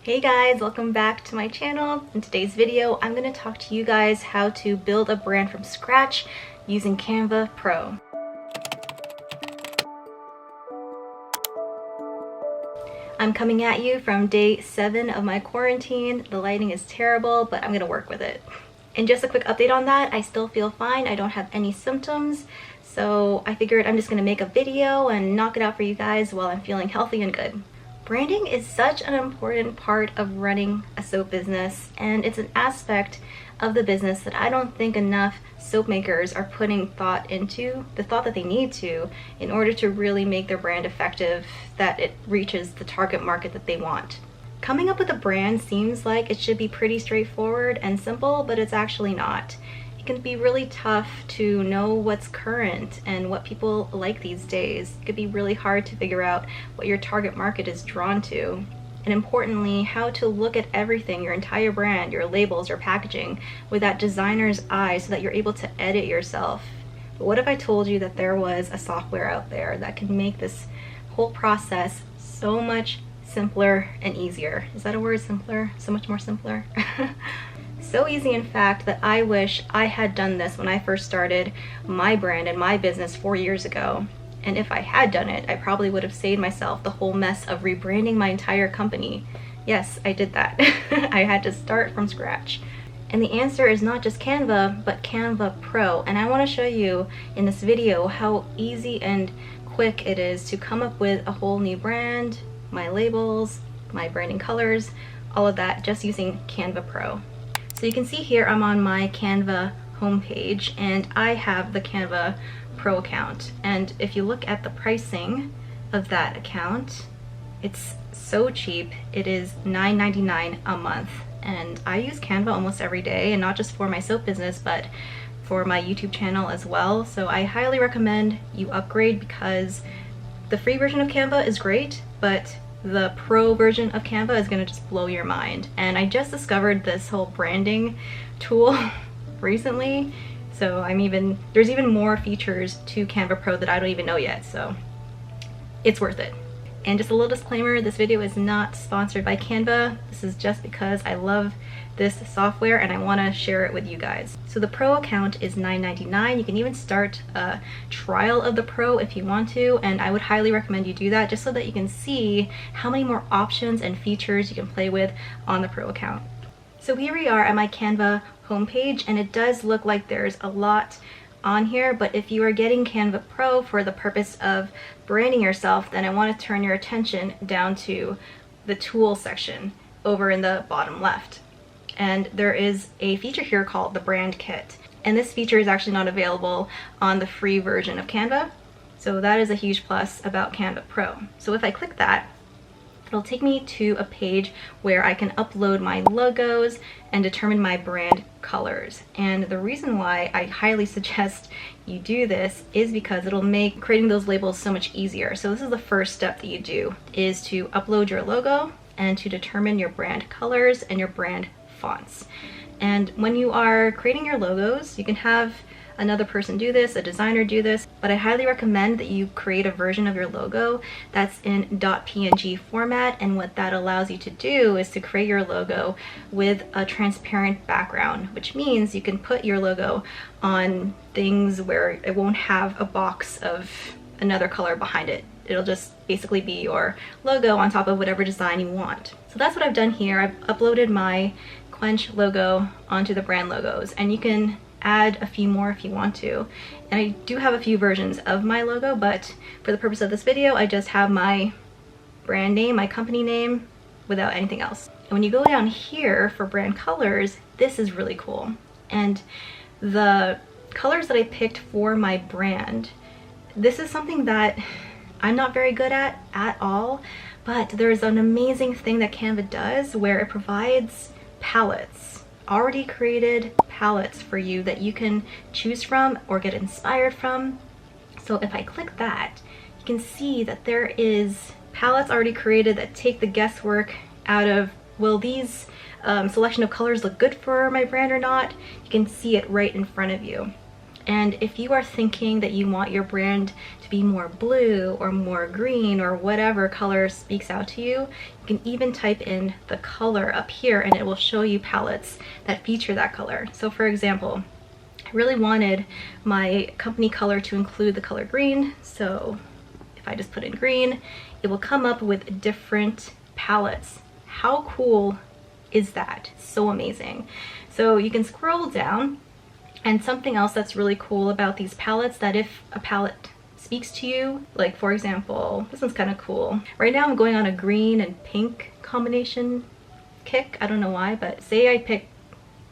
Hey guys, welcome back to my channel. In today's video, I'm going to talk to you guys how to build a brand from scratch using Canva Pro. I'm coming at you from day 7 of my quarantine. The lighting is terrible, but I'm going to work with it. And just a quick update on that, I still feel fine. I don't have any symptoms. So I figured I'm just going to make a video and knock it out for you guys while I'm feeling healthy and good. Branding is such an important part of running a soap business, and it's an aspect of the business that I don't think enough soap makers are putting thought into, the thought that they need to, in order to really make their brand effective, that it reaches the target market that they want. Coming up with a brand seems like it should be pretty straightforward and simple, but it's actually not. It can be really tough to know what's current and what people like these days. It could be really hard to figure out what your target market is drawn to. And importantly, how to look at everything, your entire brand, your labels, your packaging, with that designer's eye so that you're able to edit yourself. But what if I told you that there was a software out there that could make this whole process so much simpler and easier? Is that a word, simpler? So much more simpler? So easy, in fact, that I wish I had done this when I first started my brand and my business 4 years ago. And if I had done it, I probably would have saved myself the whole mess of rebranding my entire company. Yes, I did that. I had to start from scratch. And the answer is not just Canva, but Canva Pro. And I want to show you in this video how easy and quick it is to come up with a whole new brand, my labels, my branding colors, all of that just using Canva Pro. So you can see here I'm on my Canva homepage and I have the Canva Pro account. And if you look at the pricing of that account, it's so cheap. It is $9.99 a month. And I use Canva almost every day, and not just for my soap business, but for my YouTube channel as well. So I highly recommend you upgrade because the free version of Canva is great, but the pro version of Canva is going to just blow your mind. And I just discovered this whole branding tool recently, so there's even more features to Canva Pro that I don't even know yet, so it's worth it. And just a little disclaimer, this video is not sponsored by Canva. This is just because I love this software and I want to share it with you guys. So the Pro account is $9.99. You can even start a trial of the Pro if you want to, and I would highly recommend you do that just so that you can see how many more options and features you can play with on the Pro account. So here we are at my Canva homepage, and it does look like there's a lot on here, but if you are getting Canva Pro for the purpose of branding yourself, then I want to turn your attention down to the tools section over in the bottom left. And there is a feature here called the Brand Kit. And this feature is actually not available on the free version of Canva. So that is a huge plus about Canva Pro. So if I click that, it'll take me to a page where I can upload my logos and determine my brand colors. And the reason why I highly suggest you do this is because it'll make creating those labels so much easier. So this is the first step that you do, is to upload your logo and to determine your brand colors and your brand fonts. And when you are creating your logos, you can have another person do this, a designer do this, but I highly recommend that you create a version of your logo that's in .png format. And what that allows you to do is to create your logo with a transparent background, which means you can put your logo on things where it won't have a box of another color behind it. It'll just basically be your logo on top of whatever design you want. So that's what I've done here. I've uploaded my Quench logo onto the brand logos, and you can add a few more if you want to. And I do have a few versions of my logo, but for the purpose of this video, I just have my brand name, my company name, without anything else. And when you go down here for brand colors, this is really cool. And the colors that I picked for my brand, this is something that I'm not very good at all, but there's an amazing thing that Canva does where it provides palettes, already created palettes for you that you can choose from or get inspired from. So if I click that, you can see that there is palettes already created that take the guesswork out of, will these selection of colors look good for my brand or not? You can see it right in front of you. And if you are thinking that you want your brand to be more blue or more green or whatever color speaks out to you, you can even type in the color up here and it will show you palettes that feature that color. So for example, I really wanted my company color to include the color green. So if I just put in green, it will come up with different palettes. How cool is that? So amazing. So you can scroll down. And something else that's really cool about these palettes, that if a palette speaks to you, like for example, this one's kind of cool. Right now I'm going on a green and pink combination kick. I don't know why, but say I pick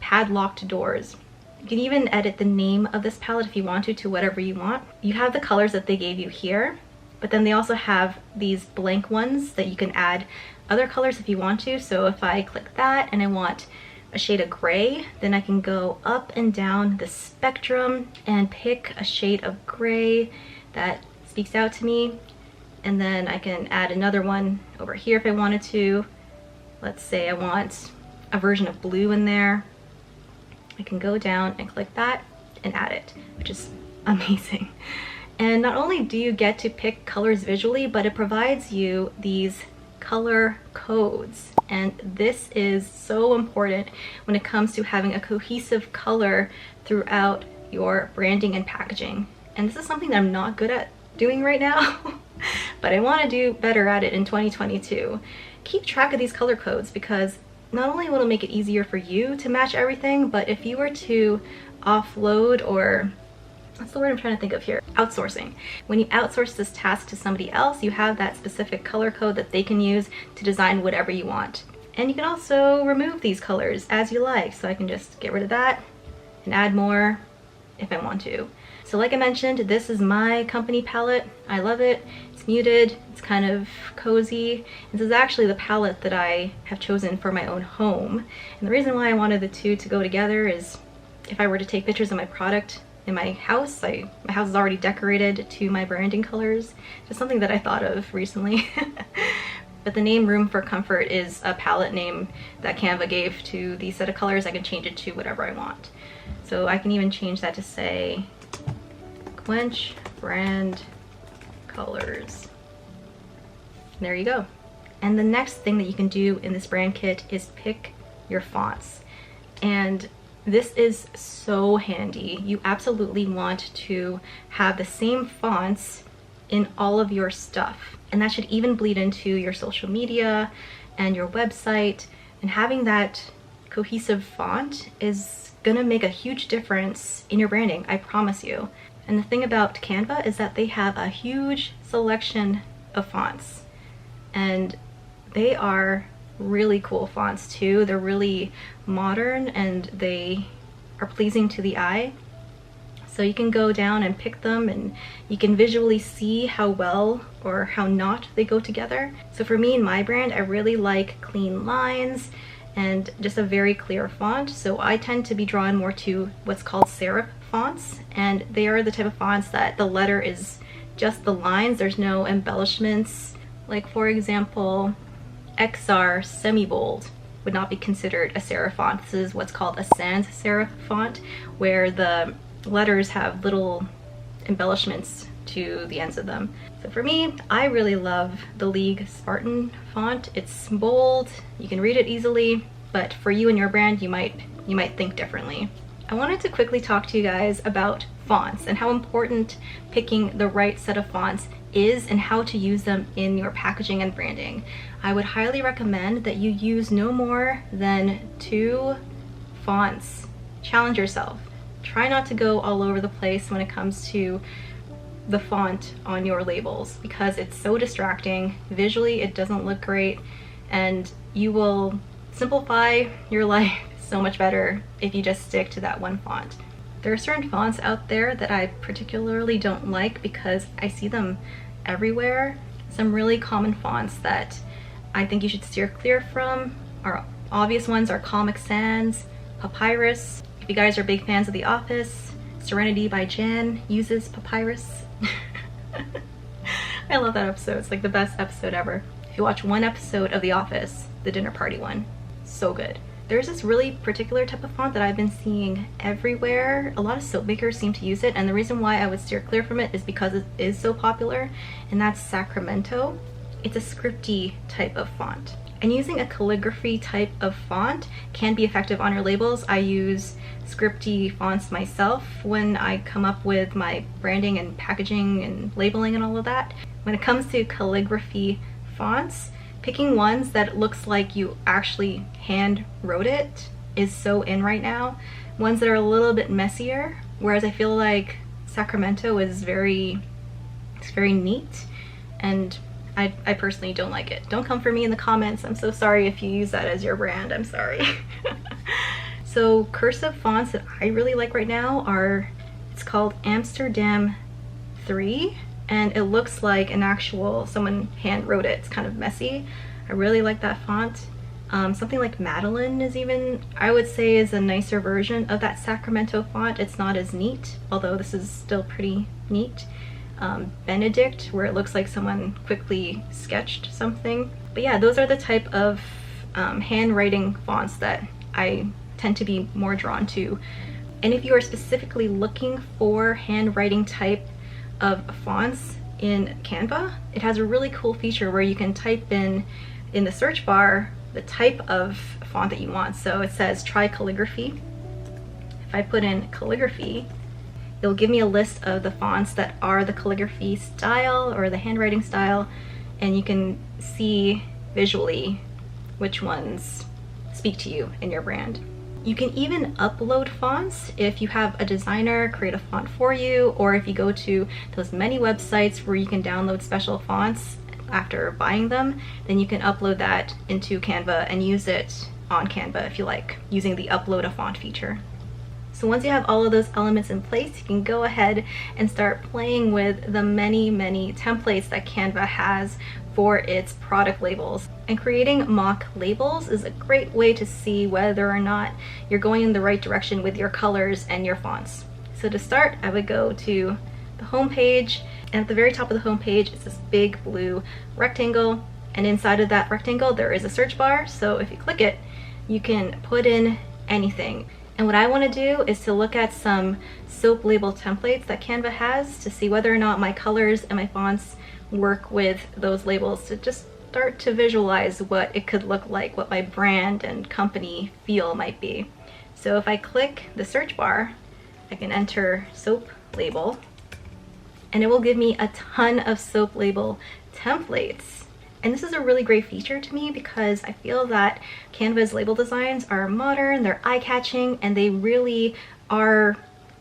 padlocked doors. You can even edit the name of this palette if you want to whatever you want. You have the colors that they gave you here, but then they also have these blank ones that you can add other colors if you want to. So if I click that and I want a shade of gray, then I can go up and down the spectrum and pick a shade of gray that speaks out to me. And then I can add another one over here if I wanted to. Let's say I want a version of blue in there. I can go down and click that and add it, which is amazing. And not only do you get to pick colors visually, but it provides you these color codes. And this is so important when it comes to having a cohesive color throughout your branding and packaging. And this is something that I'm not good at doing right now, but I want to do better at it in 2022. Keep track of these color codes, because not only will it make it easier for you to match everything, but if you were to offload, or that's the word I'm trying to think of here, outsourcing. When you outsource this task to somebody else, you have that specific color code that they can use to design whatever you want. And you can also remove these colors as you like. So I can just get rid of that and add more if I want to. So like I mentioned, this is my company palette. I love it. It's muted, it's kind of cozy. This is actually the palette that I have chosen for my own home. And the reason why I wanted the two to go together is if I were to take pictures of my product in my house, my house is already decorated to my branding colors. Just something that I thought of recently. But the name Room for Comfort is a palette name that Canva gave to the set of colors. I can change it to whatever I want. So I can even change that to say Quench Brand Colors. And there you go. And the next thing that you can do in this brand kit is pick your fonts. And this is so handy. You absolutely want to have the same fonts in all of your stuff. And that should even bleed into your social media and your website. And having that cohesive font is gonna make a huge difference in your branding, I promise you. And the thing about Canva is that they have a huge selection of fonts. And they are really cool fonts too. They're really modern and they are pleasing to the eye. So you can go down and pick them and you can visually see how well or how not they go together. So for me and my brand, I really like clean lines and just a very clear font. So I tend to be drawn more to what's called serif fonts, and they are the type of fonts that the letter is just the lines. There's no embellishments. Like for example, XR semi-bold would not be considered a serif font. This is what's called a sans serif font, where the letters have little embellishments to the ends of them. So for me, I really love the League Spartan font. It's bold, you can read it easily, but for you and your brand, you might think differently. I wanted to quickly talk to you guys about fonts and how important picking the right set of fonts is and how to use them in your packaging and branding. I would highly recommend that you use no more than 2 fonts. Challenge yourself. Try not to go all over the place when it comes to the font on your labels, because it's so distracting. Visually, it doesn't look great, and you will simplify your life so much better if you just stick to that one font. There are certain fonts out there that I particularly don't like because I see them everywhere. Some really common fonts that I think you should steer clear from are obvious ones are Comic Sans, Papyrus. If you guys are big fans of The Office, Serenity by Jan uses Papyrus. I love that episode. It's like the best episode ever. If you watch one episode of The Office, the dinner party one, so good. There's this really particular type of font that I've been seeing everywhere. A lot of soap makers seem to use it, and the reason why I would steer clear from it is because it is so popular, and that's Sacramento. It's a scripty type of font. And using a calligraphy type of font can be effective on your labels. I use scripty fonts myself when I come up with my branding and packaging and labeling and all of that. When it comes to calligraphy fonts, picking ones that looks like you actually hand wrote it is so in right now. Ones that are a little bit messier, whereas I feel like Sacramento is very neat, and I personally don't like it. Don't come for me in the comments. I'm so sorry if you use that as your brand. I'm sorry. So cursive fonts that I really like right now are, it's called Amsterdam 3, and it looks like an actual, someone hand wrote it. It's kind of messy. I really like that font. Something like Madeline is even, I would say, is a nicer version of that Sacramento font. It's not as neat, although this is still pretty neat. Benedict, where it looks like someone quickly sketched something. But yeah, those are the type of handwriting fonts that I tend to be more drawn to. And if you are specifically looking for handwriting type of fonts in Canva, it has a really cool feature where you can type in the search bar the type of font that you want. So it says try calligraphy. If I put in calligraphy, it'll give me a list of the fonts that are the calligraphy style or the handwriting style, and you can see visually which ones speak to you and your brand. You can even upload fonts if you have a designer create a font for you, or if you go to those many websites where you can download special fonts after buying them, then you can upload that into Canva and use it on Canva if you like, using the upload a font feature. So once you have all of those elements in place, you can go ahead and start playing with the many templates that Canva has for its product labels. And creating mock labels is a great way to see whether or not you're going in the right direction with your colors and your fonts. So to start, I would go to the home page, and at the very top of the home page is this big blue rectangle, and inside of that rectangle there is a search bar. So if you click it, you can put in anything. And what I want to do is to look at some soap label templates that Canva has to see whether or not my colors and my fonts work with those labels, to just start to visualize what it could look like, what my brand and company feel might be. So if I click the search bar, I can enter soap label, and it will give me a ton of soap label templates. And this is a really great feature to me because I feel that Canva's label designs are modern, they're eye-catching, and they really are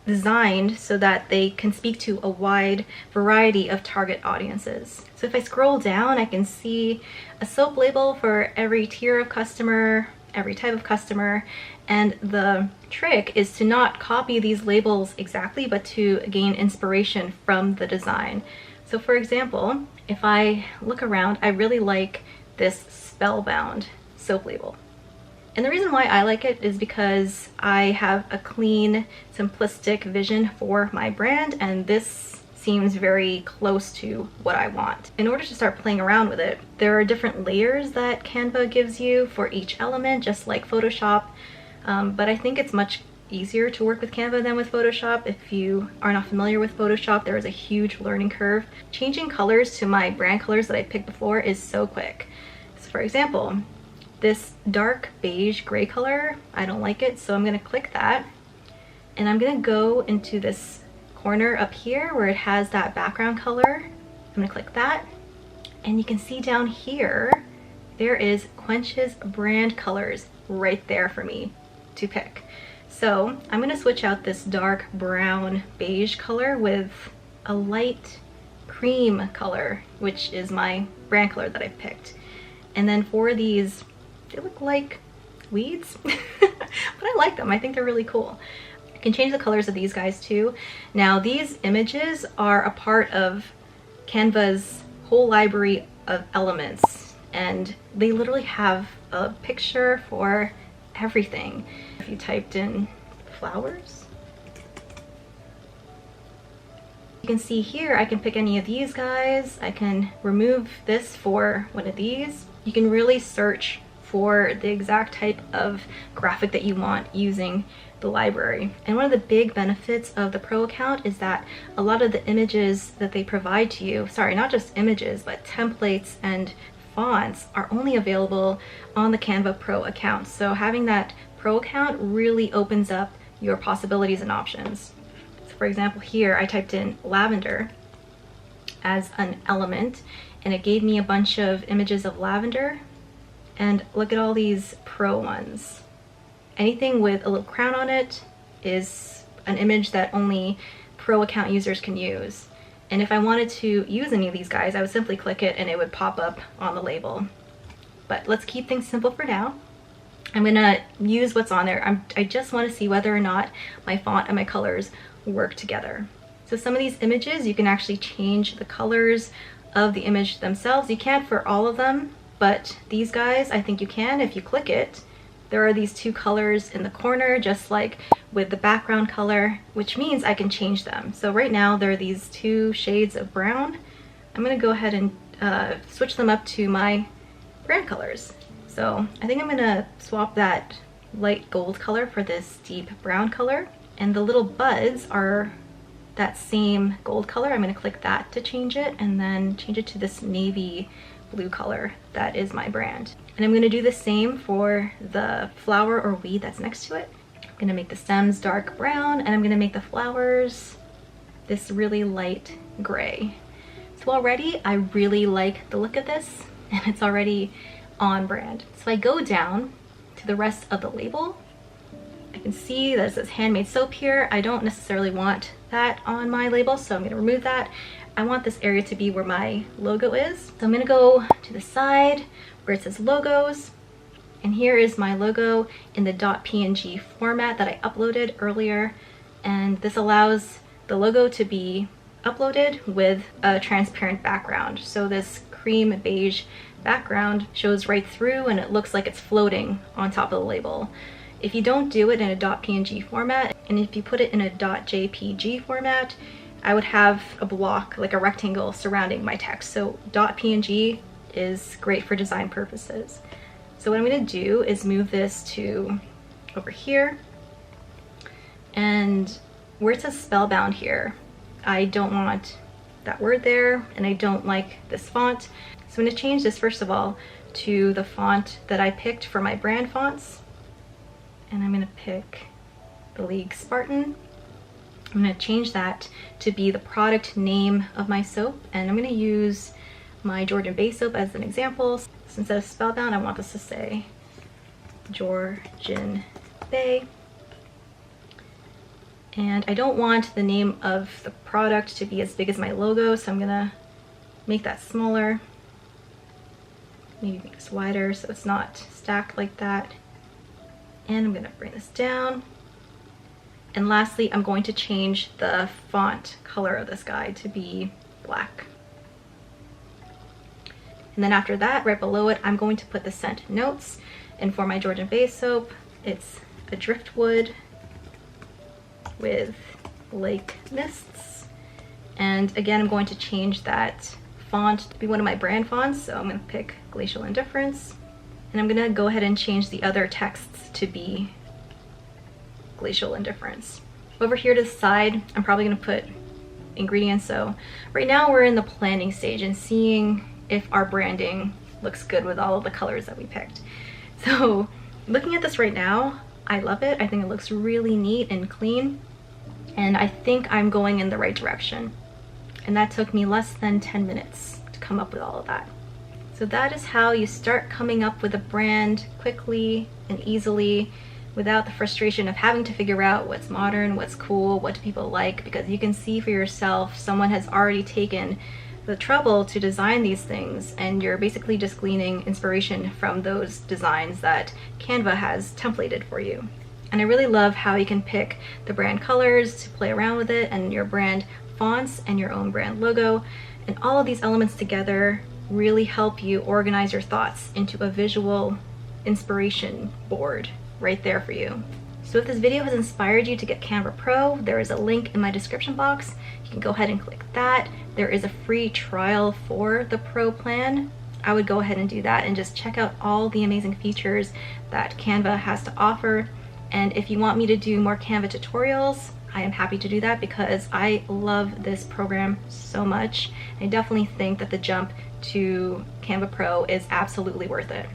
designed so that they can speak to a wide variety of target audiences. So if I scroll down, I can see a soap label for every tier of customer, every type of customer, and the trick is to not copy these labels exactly, but to gain inspiration from the design. So for example, if I look around, I really like this Spellbound soap label. And the reason why I like it is because I have a clean, simplistic vision for my brand, and this seems very close to what I want. In order to start playing around with it, there are different layers that Canva gives you for each element, just like Photoshop, but I think it's much easier to work with Canva than with Photoshop. If you are not familiar with Photoshop, there is a huge learning curve. Changing colors to my brand colors that I picked before is so quick. So for example, this dark beige gray color, I don't like it, so I'm gonna click that, and I'm gonna go into this corner up here where it has that background color. I'm gonna click that, and you can see down here there is Quench's brand colors right there for me to pick. So I'm gonna switch out this dark brown beige color with a light cream color, which is my brand color that I picked. And then for these, they look like weeds, but I like them. I think they're really cool. I can change the colors of these guys too. Now these images are a part of Canva's whole library of elements, and they literally have a picture for everything. If you typed in flowers, you can see here I can pick any of these guys. I can remove this for one of these. You can really search for the exact type of graphic that you want using the library. And one of the big benefits of the Pro account is that a lot of the images that they provide to you, sorry, not just images, but templates and fonts are only available on the Canva Pro account. So having that Pro account really opens up your possibilities and options. So for example, here I typed in lavender as an element and it gave me a bunch of images of lavender. And look at all these Pro ones. Anything with a little crown on it is an image that only Pro account users can use. And if I wanted to use any of these guys, I would simply click it and it would pop up on the label. But let's keep things simple for now. I'm gonna use what's on there. I just wanna see whether or not my font and my colors work together. So some of these images, you can actually change the colors of the image themselves. You can't for all of them, but these guys, I think you can if you click it. There are these two colors in the corner, just like with the background color, which means I can change them. So right now there are these two shades of brown. I'm gonna go ahead and switch them up to my brand colors. So I think I'm gonna swap that light gold color for this deep brown color. And the little buds are that same gold color. I'm gonna click that to change it and then change it to this navy blue color. That is my brand. And I'm gonna do the same for the flower or weed that's next to it. I'm gonna make the stems dark brown and I'm gonna make the flowers this really light gray. So already I really like the look of this and it's already on brand. So if I go down to the rest of the label, I can see that it says handmade soap here. I don't necessarily want that on my label, so I'm gonna remove that. I want this area to be where my logo is. So I'm gonna go to the side where it says logos. And here is my logo in the .png format that I uploaded earlier. And this allows the logo to be uploaded with a transparent background. So this cream beige background shows right through and it looks like it's floating on top of the label. If you don't do it in a .png format, and if you put it in a .jpg format, I would have a block, like a rectangle surrounding my text. So .png is great for design purposes. So what I'm gonna do is move this to over here. And where it says spellbound here, I don't want that word there and I don't like this font. So I'm gonna change this first of all to the font that I picked for my brand fonts. And I'm gonna pick the League Spartan. I'm gonna change that to be the product name of my soap, and I'm gonna use my Georgian Bay soap as an example. So instead of spellbound, I want this to say Georgian Bay. And I don't want the name of the product to be as big as my logo, so I'm gonna make that smaller. Maybe make this wider so it's not stacked like that. And I'm gonna bring this down. And lastly, I'm going to change the font color of this guy to be black. And then after that, right below it, I'm going to put the scent notes. And for my Georgian Bay soap, it's a driftwood with lake mists. And again, I'm going to change that font to be one of my brand fonts. So I'm gonna pick Glacial Indifference. And I'm gonna go ahead and change the other texts to be Glacial Indifference. Over here to the side, I'm probably gonna put ingredients. So right now we're in the planning stage and seeing if our branding looks good with all of the colors that we picked. So looking at this right now, I love it. I think it looks really neat and clean. And I think I'm going in the right direction. And that took me less than 10 minutes to come up with all of that. So that is how you start coming up with a brand quickly and easily without the frustration of having to figure out what's modern, what's cool, what do people like, because you can see for yourself someone has already taken the trouble to design these things and you're basically just gleaning inspiration from those designs that Canva has templated for you. And I really love how you can pick the brand colors to play around with it and your brand fonts and your own brand logo, and all of these elements together really help you organize your thoughts into a visual inspiration board right there for you. So if this video has inspired you to get Canva Pro, there is a link in my description box. You can go ahead and click that. There is a free trial for the Pro plan. I would go ahead and do that and just check out all the amazing features that Canva has to offer. And if you want me to do more Canva tutorials, I am happy to do that because I love this program so much. I definitely think that the jump to Canva Pro is absolutely worth it.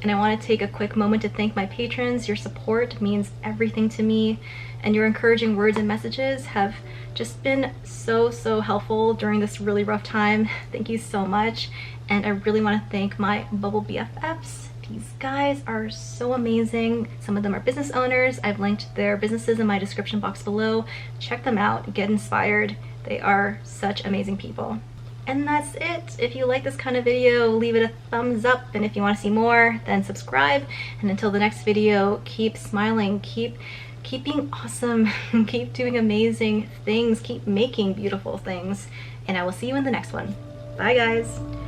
And I want to take a quick moment to thank my patrons. Your support means everything to me, and your encouraging words and messages have just been so helpful during this really rough time. Thank you so much. And I really want to thank my Bubble BFFs. These guys are so amazing. Some of them are business owners. I've linked their businesses in my description box below. Check them out, get inspired. They are such amazing people. And that's it. If you like this kind of video, leave it a thumbs up. And if you want to see more, then subscribe. And until the next video, keep smiling, keep being awesome, keep doing amazing things, keep making beautiful things. And I will see you in the next one. Bye guys.